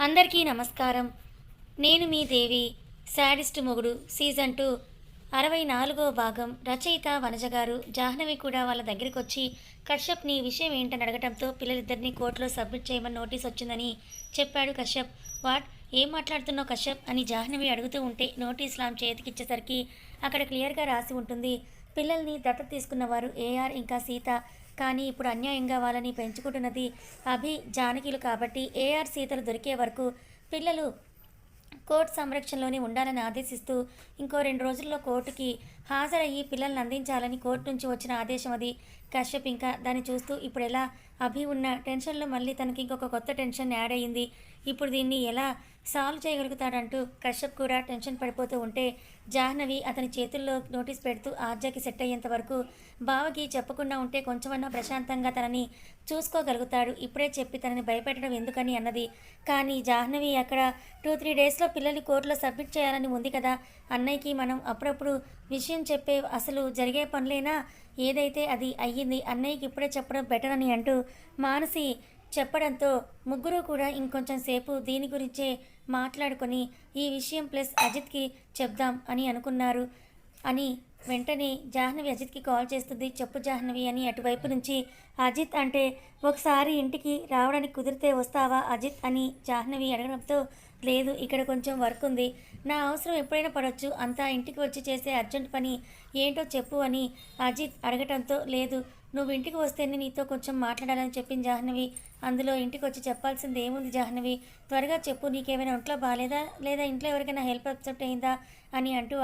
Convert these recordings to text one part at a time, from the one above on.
అందరికీ నమస్కారం. నేను మీ దేవి. శాడిస్ట్ మొగుడు సీజన్ 2 64వ భాగం. రచయిత వనజ గారు. జాహ్నవి కూడా వాళ్ళ దగ్గరికొచ్చి కశ్యప్ని విషయం ఏంటని అడగటంతో పిల్లలిద్దరినీ కోర్టులో సబ్మిట్ చేయమని నోటీస్ వచ్చిందని చెప్పాడు కశ్యప్. వాట్, ఏం మాట్లాడుతున్నావు కశ్యప్ అని జాహ్నవి అడుగుతూ ఉంటే నోటీస్ లాం చేతికిచ్చేసరికి అక్కడ క్లియర్గా రాసి ఉంటుంది. పిల్లల్ని దత్తత తీసుకున్నవారు ఏఆర్ ఇంకా సీత. కానీ ఇప్పుడు అన్యాయంగా వాళ్ళని పెంచుకుంటున్నది అభి జానకిలు కాబట్టి ఏఆర్ సీతలు దొరికే వరకు పిల్లలు కోర్టు సంరక్షణలోనే ఉండాలని ఆదేశిస్తూ ఇంకో 2 రోజుల్లో కోర్టుకి హాజరయ్యి పిల్లల్ని అందించాలని కోర్టు నుంచి వచ్చిన ఆదేశం అది. కశ్యప్ ఇంకా దాన్ని చూస్తూ ఇప్పుడు ఎలా అభి ఉన్న టెన్షన్లో మళ్ళీ తనకి ఇంకొక కొత్త టెన్షన్ యాడ్ అయ్యింది. ఇప్పుడు దీన్ని ఎలా సాల్వ్ చేయగలుగుతాడంటూ కశ్యప్ కూడా టెన్షన్ పడిపోతూ ఉంటే జాహ్నవి అతని చేతుల్లో నోటీస్ పెడుతూ ఆర్జాకి సెట్ అయ్యేంత వరకు బావకి చెప్పకుండా ఉంటే కొంచెమన్నా ప్రశాంతంగా తనని చూసుకోగలుగుతాడు. ఇప్పుడే చెప్పి తనని భయపెట్టడం ఎందుకని అన్నది. కానీ జాహ్నవి అక్కడ 2-3 డేస్లో పిల్లల్ని కోర్టులో సబ్మిట్ చేయాలని ఉంది కదా. అన్నయ్యకి మనం అప్పుడప్పుడు విషయం చెప్పే అసలు జరిగే పనులేనా, ఏదైతే అది అయ్యింది, అన్నయ్యకి ఇప్పుడే చెప్పడం బెటర్ అని అంటూ మానసి చెప్పడంతో ముగ్గురు కూడా ఇంకొంచెం సేపు దీని గురించే మాట్లాడుకొని ఈ విషయం ప్లస్ అజిత్కి చెప్దాం అని అనుకున్నారు అని వెంటనే జాహ్నవి అజిత్కి కాల్ చేస్తుంది. చెప్పు జాహ్నవి అని అటువైపు నుంచి అజిత్ అంటే ఒకసారి ఇంటికి రావడానికి కుదిరితే వస్తావా అజిత్ అని జాహ్నవి అడగడంతో లేదు, ఇక్కడ కొంచెం వర్క్ ఉంది, నా అవసరం ఎప్పుడైనా పడవచ్చు, అంతా ఇంటికి వచ్చి చేసే అర్జెంట్ పని ఏంటో చెప్పు అని అజిత్ అడగటంతో లేదు, నువ్వు ఇంటికి వస్తేనే నీతో కొంచెం మాట్లాడాలని చెప్పింది జాహ్నవి. అందులో ఇంటికి వచ్చి చెప్పాల్సింది ఏముంది జాహ్నవి, త్వరగా చెప్పు, నీకేమైనా ఒంట్లో బాగాలేదా లేదా ఇంట్లో ఎవరికైనా హెల్ప్ అక్సెప్ట్ అయిందా అని అంటూ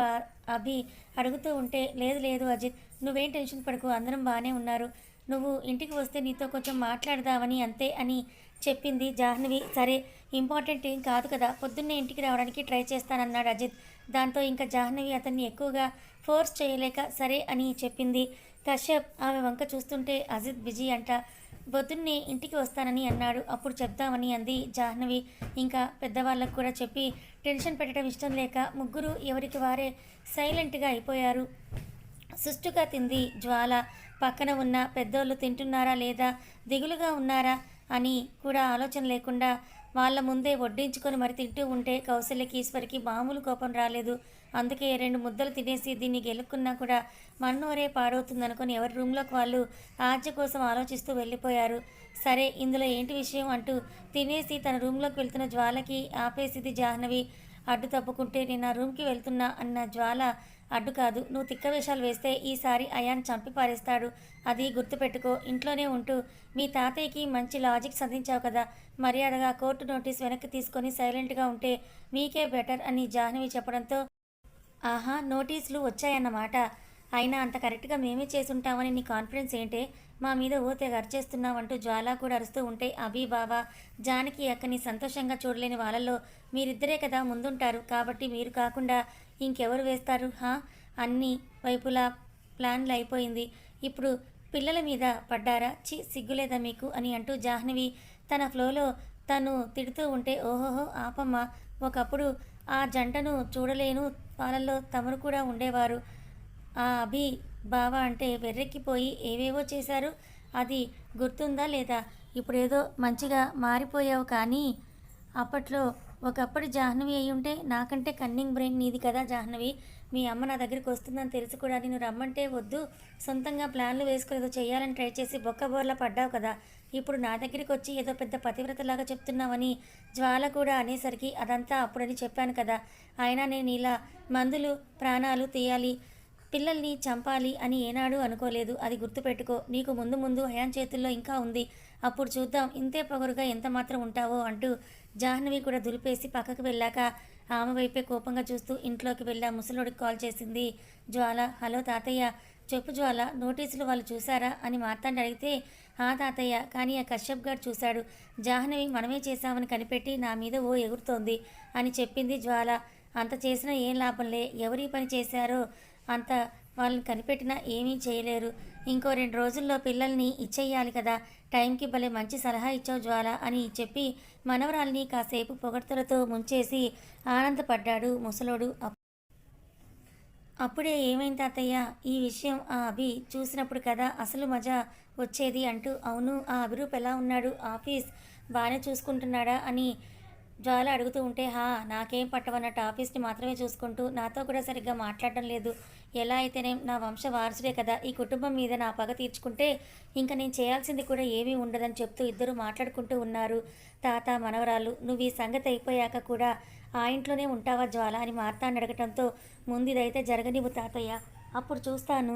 అభి అడుగుతూ ఉంటే లేదు లేదు అజిత్, నువ్వేం టెన్షన్ పడకు, అందరం బాగానే ఉన్నారు, నువ్వు ఇంటికి వస్తే నీతో కొంచెం మాట్లాడదామని అంతే అని చెప్పింది జాహ్నవి. సరే, ఇంపార్టెంట్ ఏం కాదు కదా, పొద్దున్నే ఇంటికి రావడానికి ట్రై చేస్తానన్నాడు అజిత్. దాంతో ఇంకా జాహ్నవి అతన్ని ఎక్కువగా ఫోర్స్ చేయలేక సరే అని చెప్పింది. కశ్యప్ ఆమె వంక చూస్తుంటే అజిత్ బిజీ అంట, పొద్దున్నే ఇంటికి వస్తానని అన్నాడు, అప్పుడు చెప్తామని అంది జాహ్నవి. ఇంకా పెద్దవాళ్ళకు కూడా చెప్పి టెన్షన్ పెట్టడం ఇష్టం లేక ముగ్గురు ఎవరికి వారే సైలెంట్గా అయిపోయారు. సుష్టుగా తింది జ్వాల. పక్కన ఉన్న పెద్దోళ్ళు తింటున్నారా లేదా, దిగులుగా ఉన్నారా అని కూడా ఆలోచన లేకుండా వాళ్ళ ముందే వడ్డించుకొని మరి తింటూ ఉంటే కౌశల్యకి ఈశ్వరికి మామూలు కోపం రాలేదు. అందుకే 2 ముద్దలు తినేసి దీన్ని గెలుక్కున్నా కూడా మన్నోరే పాడవుతుందనుకొని ఎవరి రూమ్లోకి వాళ్ళు ఆజ్య కోసం ఆలోచిస్తూ వెళ్ళిపోయారు. సరే, ఇందులో ఏంటి విషయం అంటూ తినేసి తన రూమ్లోకి వెళ్తున్న జ్వాలకి ఆపేసిది జాహ్నవి. అడ్డు తప్పుకుంటే నేను నా రూమ్కి వెళ్తున్నా అన్న జ్వాల అడ్డు కాదు, నువ్వు తిక్క వేషాలు వేస్తే ఈసారి అయాన్ చంపి పారేస్తాడు, అది గుర్తుపెట్టుకో, ఇంట్లోనే ఉంటూ మీ తాతయ్యకి మంచి లాజిక్స్ అందించావు కదా, మర్యాదగా కోర్టు నోటీస్ వెనక్కి తీసుకొని సైలెంట్గా ఉంటే మీకే బెటర్ అని జాహ్నవి చెప్పడంతో ఆహా, నోటీసులు వచ్చాయన్నమాట, అయినా అంత కరెక్ట్గా మేమే చేసుంటామని నీ కాన్ఫిడెన్స్ ఏంటే, మా మీద ఓ తెగ అరిచేస్తున్నావంటూ జ్వాల కూడా అరుస్తూ ఉంటే అభి బావ జానకి అక్కని సంతోషంగా చూడలేని వాళ్ళల్లో మీరిద్దరే కదా ముందుంటారు, కాబట్టి మీరు కాకుండా ఇంకెవరు వేస్తారు అన్ని వైపులా ప్లాన్లు అయిపోయింది, ఇప్పుడు పిల్లల మీద పడ్డారా, సిగ్గులేదా మీకు అని అంటూ జాహ్నవి తన ఫ్లోలో తను తిడుతూ ఉంటే ఓహోహో ఆపమ్మ, ఒకప్పుడు ఆ జంటను చూడలేను, వాళ్ళల్లో తమరు కూడా ఉండేవారు, ఆ అభి బావ అంటే వెర్రెక్కిపోయి ఏవేవో చేశారు, అది గుర్తుందా లేదా, ఇప్పుడేదో మంచిగా మారిపోయావు కానీ అప్పట్లో ఒకప్పటి జాహ్నవి అయి ఉంటే, నాకంటే కన్నింగ్ బ్రెయిన్ నీది కదా జాహ్నవి, మీ అమ్మ నా దగ్గరికి వస్తుందని తెలిసి కూడా నేను రమ్మంటే వద్దు, సొంతంగా ప్లాన్లు వేసుకుని ఏదో చేయాలని ట్రై చేసి బొక్కబోర్లా పడ్డావు కదా, ఇప్పుడు నా దగ్గరికి వచ్చి ఏదో పెద్ద పతివ్రతలాగా చెప్తున్నావని జ్వాల కూడా అనేసరికి అదంతా అప్పుడని చెప్పాను కదా, అయినా నేను ఇలా మందులు ప్రాణాలు తీయాలి, పిల్లల్ని చంపాలి అని ఏనాడు అనుకోలేదు, అది గుర్తుపెట్టుకో, నీకు ముందు ముందు అయాన్ చేతుల్లో ఇంకా ఉంది, అప్పుడు చూద్దాం ఇంతే పొగరుగా ఎంత మాత్రం ఉంటావో అంటూ జాహ్నవి కూడా దులిపేసి పక్కకు వెళ్ళాక ఆమె వైపే కోపంగా చూస్తూ ఇంట్లోకి వెళ్ళా ముసలోడికి కాల్ చేసింది జ్వాల. హలో తాతయ్య, చెప్పు జ్వాల, నోటీసులు వాళ్ళు చూసారా అని మార్తాండ అడిగితే ఆ తాతయ్య, కానీ ఆ కశ్యప్ గారు చూశాడు, జాహ్నవి మనమే చేశామని కనిపెట్టి నా మీద ఓ ఎగురుతోంది అని చెప్పింది జ్వాల. అంత చేసినా ఏం లాభంలే, ఎవరి పని చేశారో అంత వాళ్ళని కనిపెట్టినా ఏమీ చేయలేరు, ఇంకో 2 రోజుల్లో పిల్లల్ని ఇచ్చేయాలి కదా, టైంకి భలే మంచి సలహా ఇచ్చావు జ్వాల అని చెప్పి మనవరాల్ని కాసేపు పొగడ్తలతో ముంచేసి ఆనందపడ్డాడు ముసలోడు. అప్పుడే ఏమైంది తాతయ్య, ఈ విషయం ఆ అభి చూసినప్పుడు కదా అసలు మజా వచ్చేది అంటూ అవును, ఆ అభిరూప్ ఎలా ఉన్నాడు, ఆఫీస్ బాగానే చూసుకుంటున్నాడా అని జ్వాల అడుగుతూ ఉంటే, నాకేం పట్టవన్నట్టు ఆఫీస్‌ని మాత్రమే చూసుకుంటూ, నాతో కూడా సరిగ్గా మాట్లాడడం లేదు. ఎలా అయితేనేం నా వంశ వారసుడే కదా! ఈ కుటుంబం మీద నా పగ తీర్చుకుంటే, ఇంక నేను చేయాల్సింది కూడా ఏమీ ఉండదని చెప్తూ ఇద్దరు మాట్లాడుకుంటూ ఉన్నారు. తాత, మనవరాలు, "నువ్వు ఈ సంగతి అయిపోయాక కూడా ఆ ఇంట్లోనే ఉంటావా జ్వాల?" అని మార్తాండ్ అడగటంతో, "ముందిదైతే జరగనివ్వు తాతయ్య. అప్పుడు చూస్తాను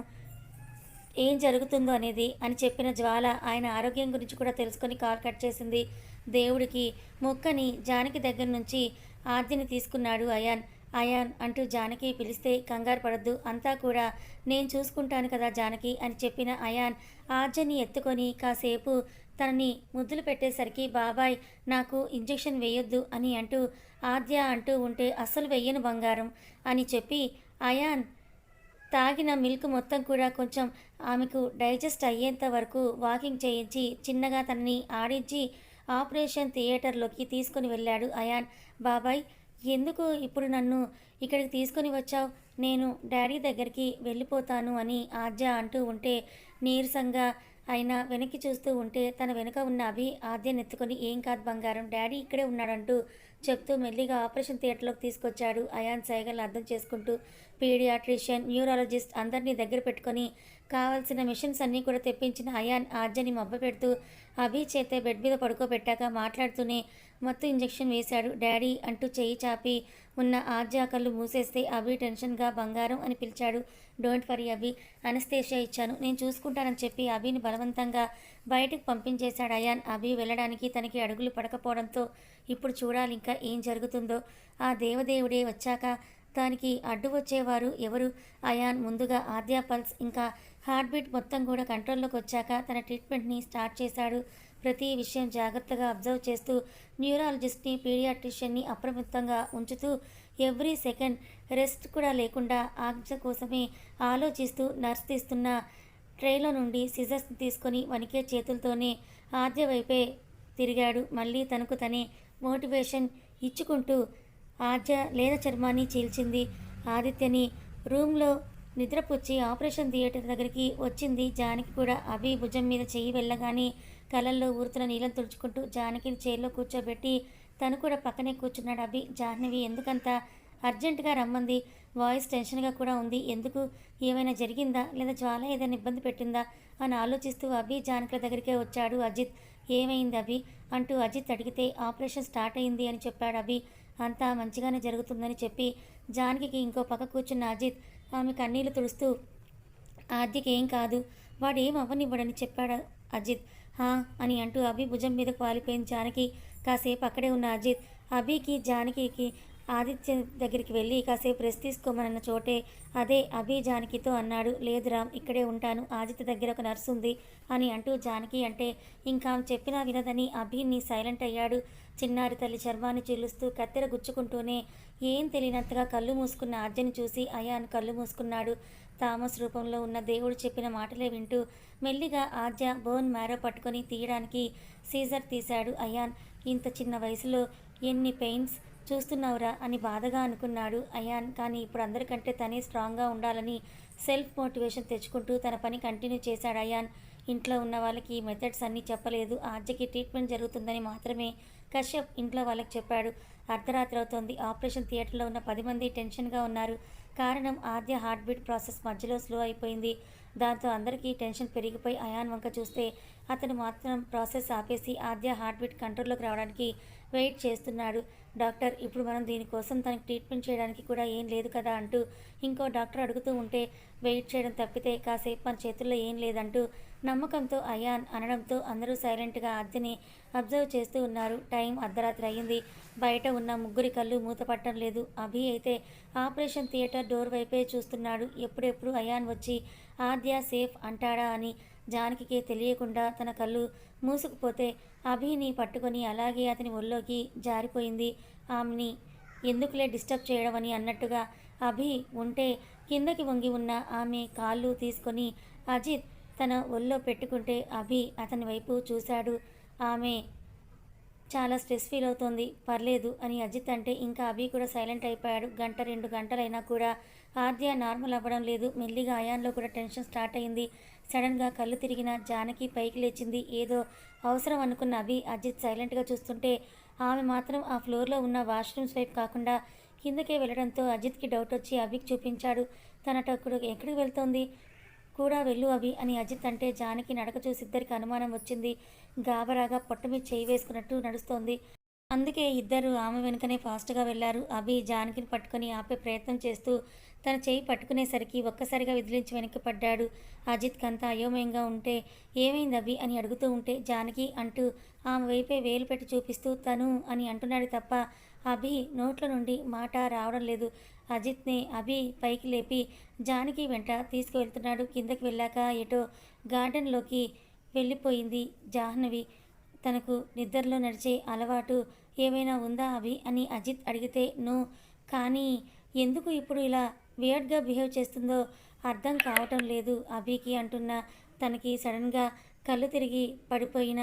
ఏం జరుగుతుందో అనేది" అని చెప్పిన జ్వాల ఆయన ఆరోగ్యం గురించి కూడా తెలుసుకొని కాల్ కట్ చేసింది. దేవుడికి మొక్కని జానకి దగ్గర నుంచి ఆర్తిని తీసుకున్నాడు అయాన్. అయాన్ అంటూ జానకి పిలిస్తే కంగారు పడద్దు, అంతా కూడా నేను చూసుకుంటాను కదా జానకి అని చెప్పిన అయాన్ ఆర్జని ఎత్తుకొని కాసేపు తనని ముద్దులు పెట్టేసరికి, బాబాయ్ నాకు ఇంజెక్షన్ వేయొద్దు అని అంటూ ఆద్య అంటూ ఉంటే, అస్సలు వెయ్యను బంగారం అని చెప్పి అయాన్ తాగిన మిల్క్ మొత్తం కూడా కొంచెం ఆమెకు డైజెస్ట్ అయ్యేంత వరకు వాకింగ్ చేయించి చిన్నగా తనని ఆడించి ఆపరేషన్ థియేటర్లోకి తీసుకొని వెళ్ళాడు అయాన్. బాబాయ్ ఎందుకు ఇప్పుడు నన్ను ఇక్కడికి తీసుకొని వచ్చావు? నేను డాడీ దగ్గరికి వెళ్ళిపోతాను అని ఆద్య అంటూ ఉంటే, నీరసంగా అయినా వెనక్కి చూస్తూ ఉంటే తన వెనుక ఉన్న అభి ఆద్యను ఎత్తుకొని, ఏం కాదు బంగారం, డాడీ ఇక్కడే ఉన్నాడంటూ చెప్తూ మెల్లిగా ఆపరేషన్ థియేటర్లోకి తీసుకొచ్చాడు అయాన్ సైగలను అర్థం చేసుకుంటూ. పీడియాట్రిషియన్, న్యూరాలజిస్ట్ అందరినీ దగ్గర పెట్టుకొని కావాల్సిన మిషన్స్ అన్నీ కూడా తెప్పించిన అయాన్ ఆర్జని మభ్యపెడుతూ అభి చేతే బెడ్ మీద పడుకోబెట్టాక మాట్లాడుతూనే మత్తు ఇంజెక్షన్ వేశాడు. డాడీ అంటూ చేయి చాపి ఉన్న ఆర్జా కళ్ళు మూసేస్తే అభి టెన్షన్గా బంగారం అని పిలిచాడు. డోంట్ వరీ అభి, అనస్థేషియా ఇచ్చాను, నేను చూసుకుంటానని చెప్పి అభిని బలవంతంగా బయటకు పంపించేశాడు అయాన్. అభి వెళ్ళడానికి తనకి అడుగులు పడకపోవడంతో ఇప్పుడు చూడాలి ఇంకా ఏం జరుగుతుందో. ఆ దేవదేవుడే వచ్చాక దానికి అడ్డు వచ్చేవారు ఎవరు? అయాన్ ముందుగా ఆద్య పల్స్ ఇంకా హార్ట్ బీట్ మొత్తం కూడా కంట్రోల్లోకి వచ్చాక తన ట్రీట్మెంట్ని స్టార్ట్ చేశాడు. ప్రతి విషయం జాగ్రత్తగా అబ్జర్వ్ చేస్తూ న్యూరాలజిస్ట్ని, పీడియాట్రిషియన్ని అప్రమత్తంగా ఉంచుతూ ఎవ్రీ సెకండ్ రెస్ట్ కూడా లేకుండా ఆజ్ఞ కోసమే ఆలోచిస్తూ నర్స్ తీస్తున్న ట్రేలో నుండి సిజర్స్ని తీసుకొని వణికే చేతులతోనే ఆద్య వైపే తిరిగాడు. మళ్ళీ తనకు తనే మోటివేషన్ ఇచ్చుకుంటూ ఆద్య లేత చర్మాన్ని చీల్చింది. ఆదిత్యని రూమ్లో నిద్రపుచ్చి ఆపరేషన్ థియేటర్ దగ్గరికి వచ్చింది జానకి కూడా. అభి భుజం మీద చెయ్యి వెళ్ళగానే కళ్ళల్లో ఊరుతున్న నీళ్ళని తుడుచుకుంటూ జానకిని చైర్లో కూర్చోబెట్టి తను కూడా పక్కనే కూర్చున్నాడు అభి. జాహ్నవి ఎందుకంత అర్జెంటుగా రమ్మంది? వాయిస్ టెన్షన్గా కూడా ఉంది. ఎందుకు? ఏమైనా జరిగిందా? లేదా జ్వాల ఏదైనా ఇబ్బంది పెట్టిందా అని ఆలోచిస్తూ అభి జానకిల దగ్గరికే వచ్చాడు అజిత్. ఏమైంది అభి అంటూ అజిత్ అడిగితే ఆపరేషన్ స్టార్ట్ అయింది అని చెప్పాడు అభి. అంతా మంచిగానే జరుగుతుందని చెప్పి జానకి ఇంకో పక్క కూర్చున్న అజిత్ ఆమె కన్నీళ్లు తుడుస్తూ, ఆద్యకి ఏం కాదు, వాడు ఏం అవ్వనివ్వడని చెప్పాడు అజిత్. అని అంటూ అభి భుజం మీదకు వాలిపోయింది జానకి. కాసేపు అక్కడే ఉన్న అజిత్ అభికి జానకి ఆదిత్య దగ్గరికి వెళ్ళి కాసేపు రెస్ట్ తీసుకోమన్న చోటే అదే అభి జానకితో అన్నాడు. లేదు రామ్, ఇక్కడే ఉంటాను, ఆదిత్య దగ్గర ఒక నర్సు ఉంది అని అంటూ జానకి అంటే ఇంకా చెప్పినా వినదని అభిని సైలెంట్ అయ్యాడు. చిన్నారి తల్లి చర్మాన్ని చీలుస్తూ కత్తెర గుచ్చుకుంటూనే ఏం తెలియనంతగా కళ్ళు మూసుకున్న ఆద్యని చూసి అయాన్ కళ్ళు మూసుకున్నాడు. తామస్ రూపంలో ఉన్న దేవుడు చెప్పిన మాటలే వింటూ మెల్లిగా ఆద్య బోన్ మ్యారో పట్టుకొని తీయడానికి సీజర్ తీశాడు అయాన్. ఇంత చిన్న వయసులో ఎన్ని పెయిన్స్ చూస్తున్నావురా అని బాధగా అనుకున్నాడు అయాన్. కానీ ఇప్పుడు అందరికంటే తనే స్ట్రాంగ్గా ఉండాలని సెల్ఫ్ మోటివేషన్ తెచ్చుకుంటూ తన పని కంటిన్యూ చేశాడు అయాన్. ఇంట్లో ఉన్న వాళ్ళకి ఈ మెథడ్స్ అన్నీ చెప్పలేదు. ఆద్యకి ట్రీట్మెంట్ జరుగుతుందని మాత్రమే కశ్యప్ ఇంట్లో వాళ్ళకి చెప్పాడు. అర్ధరాత్రి అవుతోంది. ఆపరేషన్ థియేటర్లో ఉన్న 10 మంది టెన్షన్గా ఉన్నారు. కారణం ఆద్య హార్ట్ బీట్ ప్రాసెస్ మధ్యలో స్లో అయిపోయింది. దాంతో అందరికీ టెన్షన్ పెరిగిపోయి అయాన్ వంక చూస్తే అతను మాత్రం ప్రాసెస్ ఆపేసి ఆద్య హార్ట్ బీట్ కంట్రోల్లోకి రావడానికి వెయిట్ చేస్తున్నాడు. డాక్టర్, ఇప్పుడు మనం దీనికోసం తనకి ట్రీట్మెంట్ చేయడానికి కూడా ఏం లేదు కదా అంటూ ఇంకో డాక్టర్ అడుగుతూ ఉంటే, వెయిట్ చేయడం తప్పితే కాసేపు మన చేతుల్లో ఏం లేదంటూ నమ్మకంతో అయాన్ అనడంతో అందరూ సైలెంట్గా ఆద్యని అబ్జర్వ్ చేస్తూ ఉన్నారు. టైం అర్ధరాత్రి అయ్యింది. బయట ఉన్న ముగ్గురి కళ్ళు మూతపట్టడం లేదు. అభి అయితే ఆపరేషన్ థియేటర్ డోర్ వైపే చూస్తున్నాడు. ఎప్పుడెప్పుడు అయాన్ వచ్చి ఆద్య సేఫ్ అంటాడా అని. జానకి తెలియకుండా తన కళ్ళు మూసుకుపోతే అభిని పట్టుకొని అలాగే అతని ఒళ్ళోకి జారిపోయింది. ఆమెని ఎందుకులే డిస్టర్బ్ చేయడం అని అన్నట్టుగా అభి ఉంటే కిందకి వంగి ఉన్న ఆమె కాళ్ళు తీసుకొని అజిత్ తన ఒళ్ళో పెట్టుకుంటే అభి అతని వైపు చూశాడు. ఆమె చాలా స్ట్రెస్ ఫీల్ అవుతోంది, పర్లేదు అని అజిత్ అంటే ఇంకా అభి కూడా సైలెంట్ అయిపోయాడు. 1-2 గంటలైనా కూడా ఆద్య నార్మల్ అవ్వడం లేదు. మెల్లిగా అయాన్లో కూడా టెన్షన్ స్టార్ట్ అయింది. సడన్గా కళ్ళు తిరిగిన జానకి పైకి లేచింది. ఏదో అవసరం అనుకున్న అభి అజిత్ సైలెంట్గా చూస్తుంటే ఆమె మాత్రం ఆ ఫ్లోర్లో ఉన్న వాష్రూమ్స్ వైపు కాకుండా కిందకే వెళ్ళడంతో అజిత్కి డౌట్ వచ్చి అభికి చూపించాడు. తనటప్పుడు ఎక్కడికి వెళ్తోంది కూడా వెళ్ళు అభి అని అజిత్ అంటే జానకి నడక చూసి ఇద్దరికి అనుమానం వచ్చింది. గాబరాగా పొట్ట మీద చేయి వేసుకున్నట్టు నడుస్తోంది. అందుకే ఇద్దరు ఆమె వెనుకనే ఫాస్ట్గా వెళ్లారు. అభి జానకిని పట్టుకొని ఆపే ప్రయత్నం చేస్తూ తన చేయి పట్టుకునేసరికి ఒక్కసారిగా విదిలించి వెనక్కి పడ్డాడు. అజిత్కి అంతా అయోమయంగా ఉంటే ఏమైంది అభి అని అడుగుతూ ఉంటే జానకి అంటూ ఆమె వైపే వేలు పెట్టి చూపిస్తూ తను అని అంటున్నాడు తప్ప అభి నోట్ల నుండి మాట రావడం లేదు. అజిత్ని అభి పైకి లేపి జానకి వెంట తీసుకువెళ్తున్నాడు. కిందకి వెళ్ళాక ఎటో గార్డెన్లోకి వెళ్ళిపోయింది జాహ్నవి. తనకు నిద్రలో నడిచే అలవాటు ఏమైనా ఉందా అభి అని అజిత్ అడిగితే నో, కానీ ఎందుకు ఇప్పుడు ఇలా వియర్డ్గా బిహేవ్ చేస్తుందో అర్థం కావటం లేదు అభికి అంటున్న తనకి సడన్గా కళ్ళు తిరిగి పడిపోయిన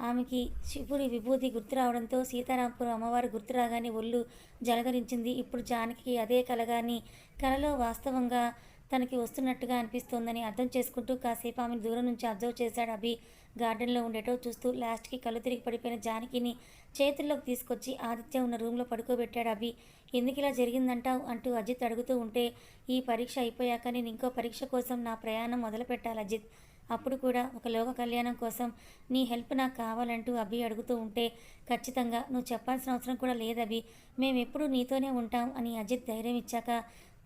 ఆమెకి శివుడి విభూతి గుర్తు రావడంతో సీతారాంపురం అమ్మవారు గుర్తు రాగానే ఒళ్ళు జలధరించింది. ఇప్పుడు జానకి అదే కలగాని కలలో వాస్తవంగా తనకి వస్తున్నట్టుగా అనిపిస్తోందని అర్థం చేసుకుంటూ కాసేపు ఆమెను దూరం నుంచి అబ్జర్వ్ చేశాడు అభి. గార్డెన్లో ఉండేటో చూస్తూ లాస్ట్కి కళ్ళు తిరిగి పడిపోయిన జానకిని చేతుల్లోకి తీసుకొచ్చి ఆదిత్య ఉన్న రూమ్లో పడుకోబెట్టాడు అభి. ఎందుకు ఇలా జరిగిందంటావు అంటూ అజిత్ అడుగుతూ ఉంటే ఈ పరీక్ష అయిపోయాక నేను ఇంకో పరీక్ష కోసం నా ప్రయాణం మొదలు పెట్టాలి అజిత్. అప్పుడు కూడా ఒక లోక కళ్యాణం కోసం నీ హెల్ప్ నాకు కావాలంటూ అభి అడుగుతూ ఉంటే ఖచ్చితంగా నువ్వు చెప్పాల్సిన అవసరం కూడా లేదభి, మేమెప్పుడూ నీతోనే ఉంటాం అని అజిత్ ధైర్యం ఇచ్చాక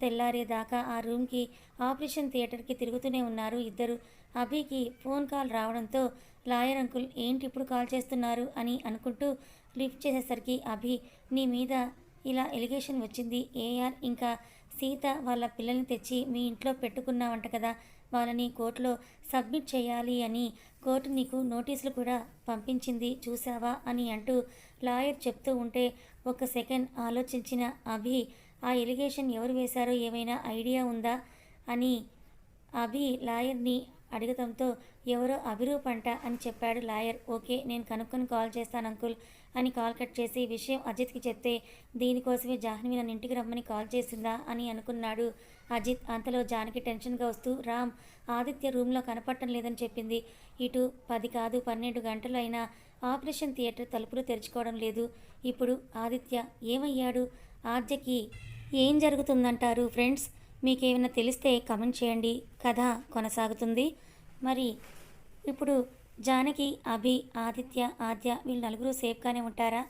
తెల్లారేదాకా ఆ రూమ్కి ఆపరేషన్ థియేటర్కి తిరుగుతూనే ఉన్నారు ఇద్దరు. అభికి ఫోన్ కాల్ రావడంతో లాయర్ అంకుల్ ఏంటి ఇప్పుడు కాల్ చేస్తున్నారు అని అనుకుంటూ లిఫ్ట్ చేసేసరికి అభి నీ మీద ఇలా ఎలిగేషన్ వచ్చింది. ఏఆర్ ఇంకా సీత వాళ్ళ పిల్లల్ని తెచ్చి మీ ఇంట్లో పెట్టుకున్నావంట కదా, వాళ్ళని కోర్టులో సబ్మిట్ చేయాలి అని కోర్టు నీకు నోటీసులు కూడా పంపించింది చూసావా అని అంటూ లాయర్ చెప్తూ ఉంటే ఒక సెకండ్ ఆలోచించిన అభి ఆ ఎలిగేషన్ ఎవరు వేశారో ఏమైనా ఐడియా ఉందా అని అభి లాయర్ని అడగడంతో ఎవరో అభిరూప్ అంట అని చెప్పాడు లాయర్. ఓకే నేను కనుక్కొని కాల్ చేస్తాను అంకుల్ అని కాల్ కట్ చేసి విషయం అజిత్కి చెప్తే దీనికోసమే జాహ్నవి నన్ను ఇంటికి రమ్మని కాల్ చేసిందా అని అనుకున్నాడు అజిత్. అంతలో జానకి టెన్షన్గా వస్తూ రామ్ ఆదిత్య రూమ్లో కనపడటం లేదని చెప్పింది. ఇటు 10 కాదు 12 గంటలు అయినా ఆపరేషన్ థియేటర్ తలుపులు తెరుచుకోవడం లేదు. ఇప్పుడు ఆదిత్య ఏమయ్యాడు, ఆద్యకి ఏం జరుగుతుందంటారు ఫ్రెండ్స్? మీకేమైనా తెలిస్తే కమెంట్ చేయండి. కథ కొనసాగుతుంది. మరి ఇప్పుడు జానకి అభి ఆదిత్య ఆద్య వీళ్ళు నలుగురు సేఫ్గానే ఉంటారా?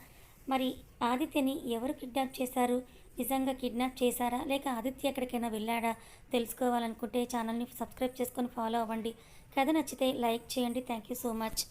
మరి ఆదిత్యని ఎవరు కిడ్నాప్ చేశారు? నిజంగా కిడ్నాప్ చేశారా లేక ఆదిత్య ఎక్కడికైనా వెళ్ళాడా? తెలుసుకోవాలనుకుంటే ఛానల్ని సబ్స్క్రైబ్ చేసుకొని ఫాలో అవ్వండి. కథ నచ్చితే లైక్ చేయండి. Thank you so much.